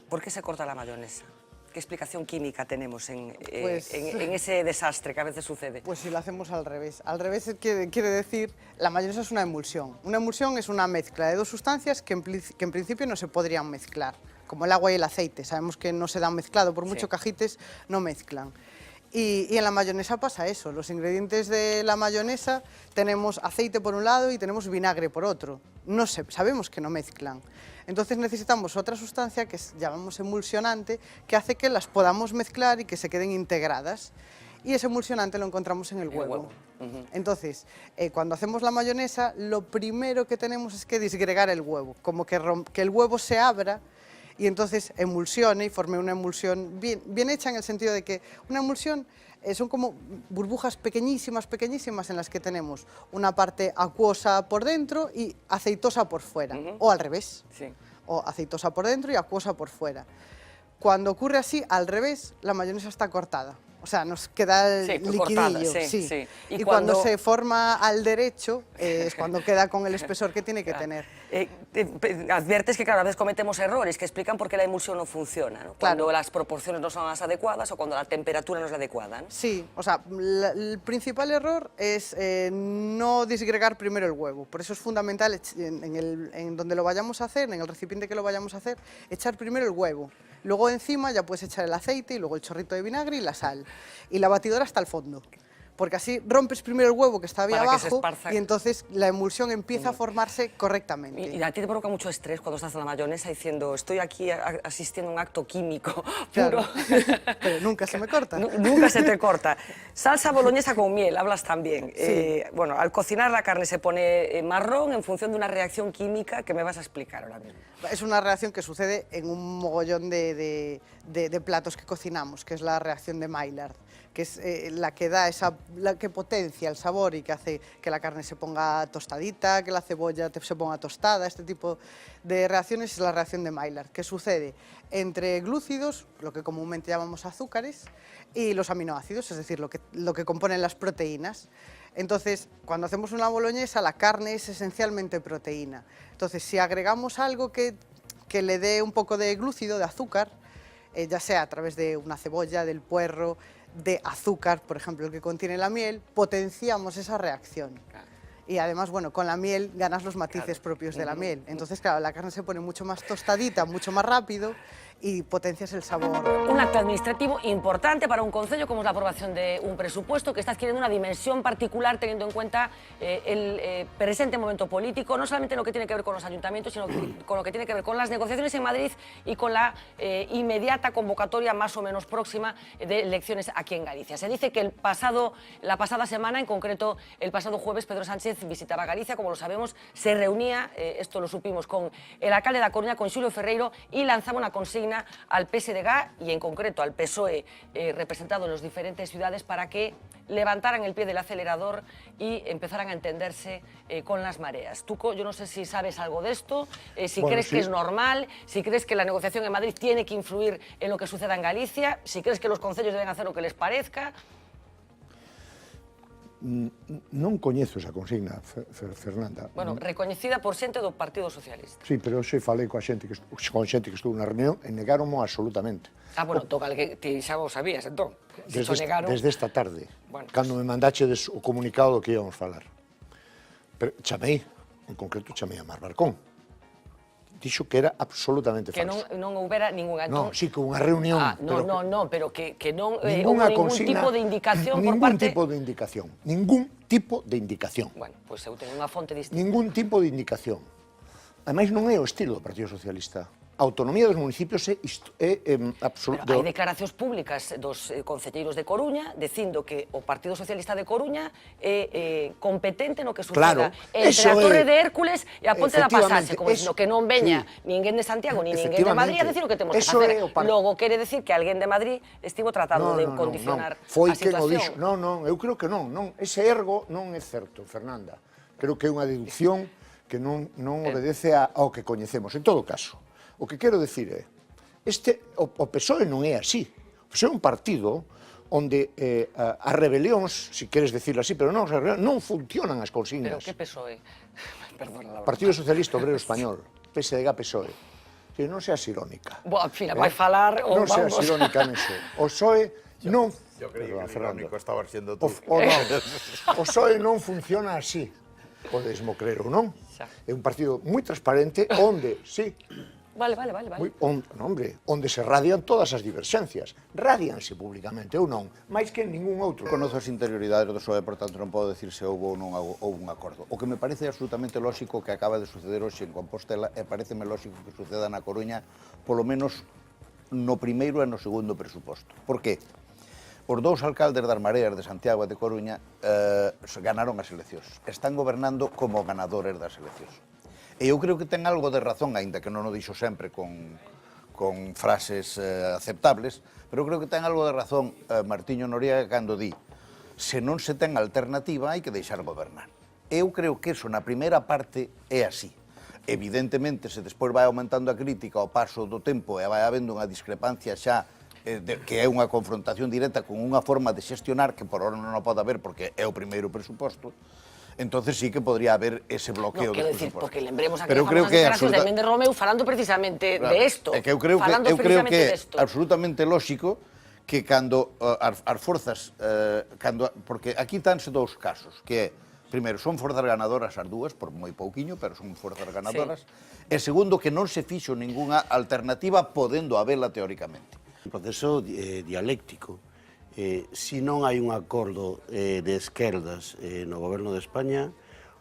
¿por qué se corta la mayonesa? ¿Qué explicación química tenemos en ese desastre que a veces sucede? Pues si lo hacemos al revés. Al revés quiere decir, la mayonesa es una emulsión. Una emulsión es una mezcla de dos sustancias que en principio no se podrían mezclar, como el agua y el aceite. Sabemos que no se dan mezclado, por mucho que agites, no mezclan. Y en la mayonesa pasa eso. Los ingredientes de la mayonesa tenemos aceite por un lado y tenemos vinagre por otro. Sabemos que no mezclan. Entonces necesitamos otra sustancia que llamamos emulsionante, que hace que las podamos mezclar y que se queden integradas. Y ese emulsionante lo encontramos en el huevo. Entonces, cuando hacemos la mayonesa, lo primero que tenemos es que disgregar el huevo, como que el huevo se abra y entonces emulsione y forme una emulsión bien hecha, en el sentido de que una emulsión son como burbujas pequeñísimas, pequeñísimas, en las que tenemos una parte acuosa por dentro y aceitosa por fuera, o al revés, o aceitosa por dentro y acuosa por fuera. Cuando ocurre así, al revés, la mayonesa está cortada. O sea, nos queda el liquidillo. Sí. Y cuando se forma al derecho, es cuando queda con el espesor que tiene que tener. Adviertes que, claro, a veces cometemos errores que explican por qué la emulsión no funciona, ¿no? Cuando las proporciones no son las adecuadas o cuando la temperatura no es la adecuada, ¿no? Sí, o sea, el principal error es no disgregar primero el huevo. Por eso es fundamental, en donde lo vayamos a hacer, en el recipiente que lo vayamos a hacer, echar primero el huevo. Luego encima ya puedes echar el aceite y luego el chorrito de vinagre y la sal. Y la batidora hasta el fondo. Porque así rompes primero el huevo que está ahí abajo y entonces la emulsión empieza a formarse correctamente. Y a ti te provoca mucho estrés cuando estás en la mayonesa diciendo estoy aquí asistiendo a un acto químico claro. puro. Pero nunca se me corta. Nunca se te corta. Salsa boloñesa con miel, hablas también. Sí. Bueno, al cocinar la carne se pone marrón en función de una reacción química que me vas a explicar ahora mismo. Es una reacción que sucede en un mogollón de platos que cocinamos, que es la reacción de Maillard, que es la que da la que potencia el sabor y que hace que la carne se ponga tostadita, que la cebolla se ponga tostada. Este tipo de reacciones es la reacción de Maillard, que sucede entre glúcidos, lo que comúnmente llamamos azúcares, y los aminoácidos, es decir, lo que componen las proteínas. Entonces, cuando hacemos una boloñesa, la carne es esencialmente proteína. Entonces, si agregamos algo que le dé un poco de glúcido, de azúcar, ya sea a través de una cebolla, del puerro, de azúcar, por ejemplo, el que contiene la miel, potenciamos esa reacción. Y además, bueno, con la miel ganas los matices propios de la miel. Entonces, claro, la carne se pone mucho más tostadita, mucho más rápido y potencias el sabor. Un acto administrativo importante para un concello, como es la aprobación de un presupuesto que está adquiriendo una dimensión particular teniendo en cuenta el presente momento político, no solamente en lo que tiene que ver con los ayuntamientos, sino con lo que tiene que ver con las negociaciones en Madrid y con la inmediata convocatoria más o menos próxima de elecciones aquí en Galicia. Se dice que la pasada semana, en concreto el pasado jueves, Pedro Sánchez visitaba Galicia, como lo sabemos, se reunía, esto lo supimos, con el alcalde da Coruña, con Xulio Ferreiro, y lanzaba una consigna consigna al PSDG y en concreto al PSOE representado en las diferentes ciudades para que levantaran el pie del acelerador y empezaran a entenderse con las mareas. Tú, yo no sé si sabes algo de esto, si crees que es normal, si crees que la negociación en Madrid tiene que influir en lo que suceda en Galicia, si crees que los concellos deben hacer lo que les parezca. Non coñezo esa consigna, Fernanda. Bueno, recoñecida por xente do Partido Socialista. Sí, pero eu xe falei con xente que estuvo na reunión e negaronmo absolutamente. Ah, bueno, toca que ti xa o sabías, entón. Desde esta tarde, cando me mandachedes o comunicado do que íbamos falar. Pero chamei, en concreto chamei a Mar Barcón. Dixo que era absolutamente falso. Que non houbera ninguna... Non, sí, que unha reunión... Non, pero que non houve ningún tipo de indicación por parte... Ningún tipo de indicación. Bueno, pois eu teño unha fonte distinta. Ningún tipo de indicación. Ademais, non é o estilo do Partido Socialista. A autonomía dos municipios é absoluto... Hai declaracións públicas dos concelleiros de Coruña dicindo que o Partido Socialista de Coruña é competente no que suceda entre a Torre de Hércules e a Ponte da Pasaxe, como dicindo que non veña ninguén de Santiago ni ninguén de Madrid a decir o que temos que facer. Logo quere decir que alguén de Madrid estivo tratando de condicionar a situación. Non, eu creo que non. Ese ergo non é certo, Fernanda. Creo que é unha deducción que non obedece ao que coñecemos. En todo caso, o que quero dicir é, o PSOE non é así. O PSOE é un partido onde as rebelións, se queres decirlo así, pero non funcionan as consignas. Pero que PSOE? Perdona. Partido Socialista Obrero Español, PSG PSOE. Que non seas irónica. Boa, fina, vai falar ou vamos... Non seas irónica neso. O PSOE non... Yo creí que irónico estabas siendo tú. O PSOE non funciona así. Podesmo creer ou non. É un partido moi transparente onde, sí... Vale. Onde se radian todas as diverxencias. Radianse públicamente ou non, máis que en ningún outro. Conozo as interioridades do PSOE, por tanto non podo decir se houve ou non houve un acordo. O que me parece absolutamente lóxico que acaba de suceder hoxe en Compostela e pareceme lóxico que suceda na Coruña, polo menos no primeiro e no segundo presuposto. Por qué? Os dous alcaldes das Mareas de Santiago e de Coruña ganaron as eleccións. Están gobernando como ganadores das eleccións. E eu creo que ten algo de razón, aínda que non o dixo sempre con frases aceptables, pero creo que ten algo de razón Martiño Noriega cando di se non se ten alternativa hai que deixar gobernar. Eu creo que eso na primeira parte é así. Evidentemente, se despois vai aumentando a crítica ao paso do tempo e vai habendo unha discrepancia xa que é unha confrontación directa con unha forma de xestionar que por ahora non o pode haber porque é o primeiro presuposto, entonces sí que podría haber ese bloqueo dos presupostos. Porque lembremos aquí as declaracións de Méndez Romeu falando precisamente de isto. É que eu creo que é absolutamente lóxico que cando as forzas, porque aquí tanse dous casos, que é, primeiro, son forzas ganadoras as dúas, por moi pouquiño, pero son forzas ganadoras, e segundo, que non se fixo ningunha alternativa podendo habela teóricamente. Un proceso dialéctico. Si non hai un acordo de esquerdas no goberno de España,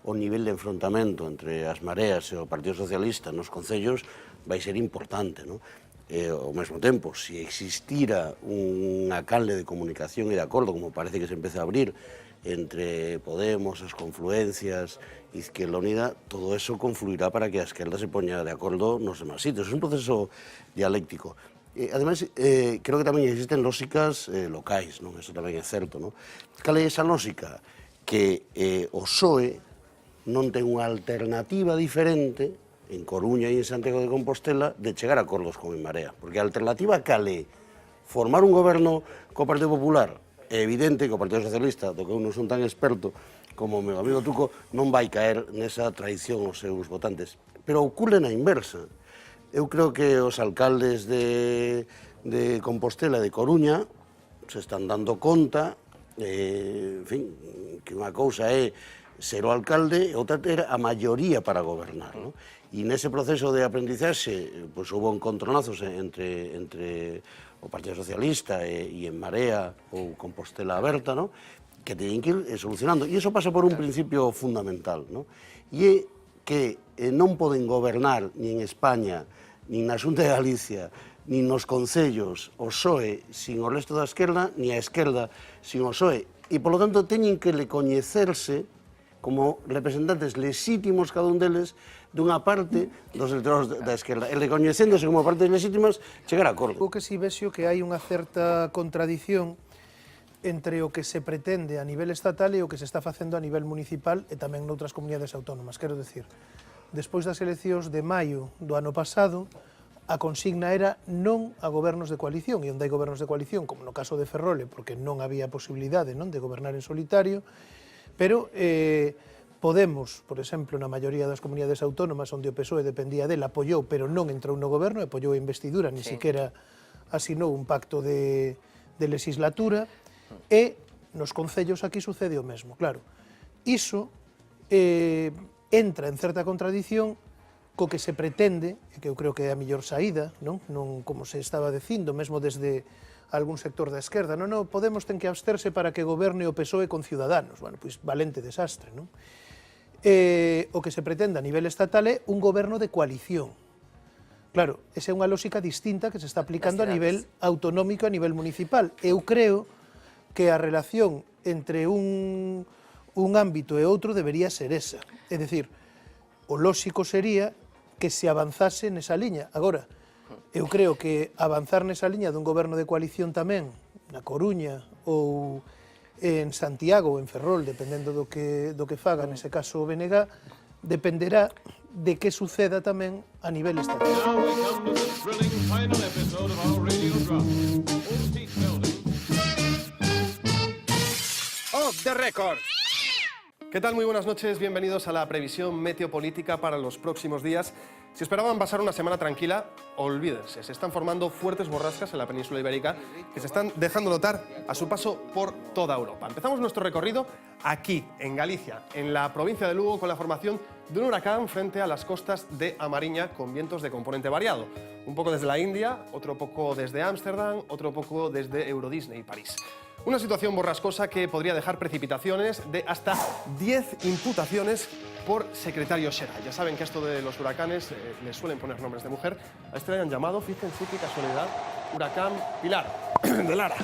o nivel de enfrontamento entre as mareas e o Partido Socialista nos concellos vai ser importante, non? Ao mesmo tempo, se existira unha canle de comunicación e de acordo, como parece que se empeza a abrir, entre Podemos, as confluencias, Izquierda Unida, todo eso confluirá para que a esquerda se poña de acordo nos demás sitios. É un proceso dialéctico. Ademais, creo que tamén existen lóxicas locais, non? Eso tamén é certo, non? Cal é esa lóxica? Que o PSOE non ten unha alternativa diferente en Coruña e en Santiago de Compostela de chegar a acordos con En Marea. Porque a alternativa cal é formar un goberno co Partido Popular. É evidente que o Partido Socialista, do que eu non son tan experto como o meu amigo Tuco, non vai caer nesa traición aos seus votantes. Pero ocurre na inversa. Eu creo que os alcaldes de Compostela e de Coruña se están dando conta, en fin, que unha cousa é ser o alcalde e outra ter a maioría para gobernar, non? E nese proceso de aprendizaxe, pois houve encontronazos entre o Partido Socialista e En Marea ou Compostela Aberta, non? Que teñen que ir solucionando. E iso pasa por un principio fundamental, non? E é que non poden gobernar nin en España, nin na Xunta de Galicia, nin nos concellos o PSOE sin o resto da esquerda, ni a esquerda sin o PSOE. E, polo tanto, teñen que recoñecerse como representantes legítimos cada un deles dunha parte dos electores da esquerda, e recoñecéndose como partes legítimas, chegar a acordo. O que si vexo que hai unha certa contradición entre o que se pretende a nivel estatal e o que se está facendo a nivel municipal e tamén noutras comunidades autónomas. Quero decir, despois das eleccións de maio do ano pasado, a consigna era non a gobernos de coalición, e onde hai gobernos de coalición, como no caso de Ferrole, porque non había posibilidade de gobernar en solitario, pero Podemos, por exemplo, na maioría das comunidades autónomas onde o PSOE dependía del, apoiou, pero non entrou no goberno, apoiou a investidura, ni siquiera asinou un pacto de legislatura, e nos concellos aquí sucede o mesmo. Claro, iso entra en certa contradición co que se pretende, e que eu creo que é a mellor saída, non como se estaba dicindo, mesmo desde algún sector da esquerda, non, Podemos ten que absterse para que goberne o PSOE con Ciudadanos. Bueno, pois valente desastre, non? O que se pretende a nivel estatal é un goberno de coalición. Claro, esa é unha lógica distinta que se está aplicando a nivel autonómico, a nivel municipal. Eu creo que a relación entre un ámbito e outro debería ser esa. É dicir, o lóxico sería que se avanzase nesa liña. Agora, eu creo que avanzar nesa liña dun goberno de coalición tamén, na Coruña ou en Santiago ou en Ferrol, dependendo do que faga, nese caso o BNG, dependerá de que suceda tamén a nivel estatal. Off the record. ¿Qué tal? Muy buenas noches, bienvenidos a la previsión meteopolítica para los próximos días. Si esperaban pasar una semana tranquila, olvídense, se están formando fuertes borrascas en la península ibérica que se están dejando notar a su paso por toda Europa. Empezamos nuestro recorrido aquí, en Galicia, en la provincia de Lugo, con la formación de un huracán frente a las costas de Amariña con vientos de componente variado. Un poco desde la India, otro poco desde Ámsterdam, otro poco desde Euro Disney París. Una situación borrascosa que podría dejar precipitaciones de hasta 10 imputaciones por secretario xeral. Ya saben que esto de los huracanes les suelen poner nombres de mujer. A este le han llamado, fíjense qué casualidad, huracán Pilar, de Lara.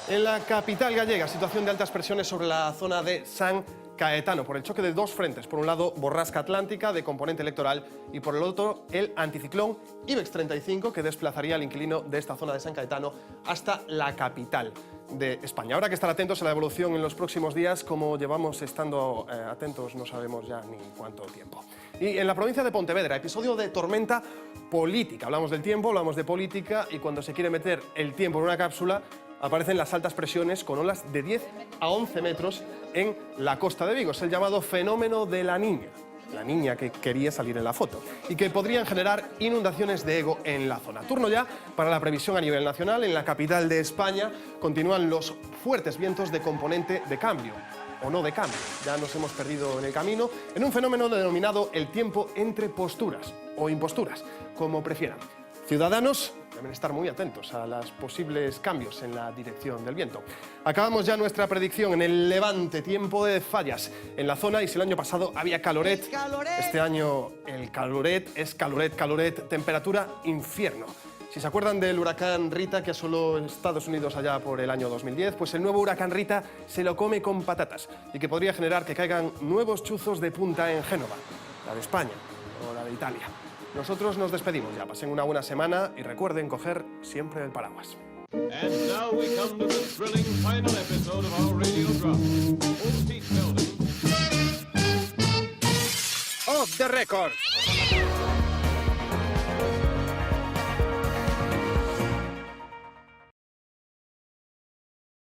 En la capital gallega, situación de altas presiones sobre la zona de San Caetano, por el choque de dos frentes. Por un lado, borrasca atlántica de componente electoral y por el otro, el anticiclón IBEX 35 que desplazaría al inquilino de esta zona de San Caetano hasta la capital de España. Habrá que estar atentos a la evolución en los próximos días. Como llevamos estando atentos, no sabemos ya ni cuánto tiempo. Y en la provincia de Pontevedra, episodio de tormenta política. Hablamos del tiempo, hablamos de política y cuando se quiere meter el tiempo en una cápsula, aparecen las altas presiones con olas de 10 a 11 metros en la costa de Vigo. Es el llamado fenómeno de la niña que quería salir en la foto, y que podrían generar inundaciones de Ego en la zona. Turno ya para la previsión a nivel nacional. En la capital de España continúan los fuertes vientos de componente de cambio, o no de cambio, ya nos hemos perdido en el camino, en un fenómeno denominado el tiempo entre posturas, o imposturas, como prefieran. Ciudadanos deben estar muy atentos a los posibles cambios en la dirección del viento. Acabamos ya nuestra predicción en el Levante, tiempo de fallas en la zona, y si el año pasado había caloret, este año el caloret es caloret, temperatura infierno. Si se acuerdan del huracán Rita que asoló Estados Unidos allá por el año 2010, pues el nuevo huracán Rita se lo come con patatas y que podría generar que caigan nuevos chuzos de punta en Génova, la de España o la de Italia. Nosotros nos despedimos ya, pasen una buena semana y recuerden coger siempre el paraguas. And now we come to the thrilling final episode of our radio drama. Off the record.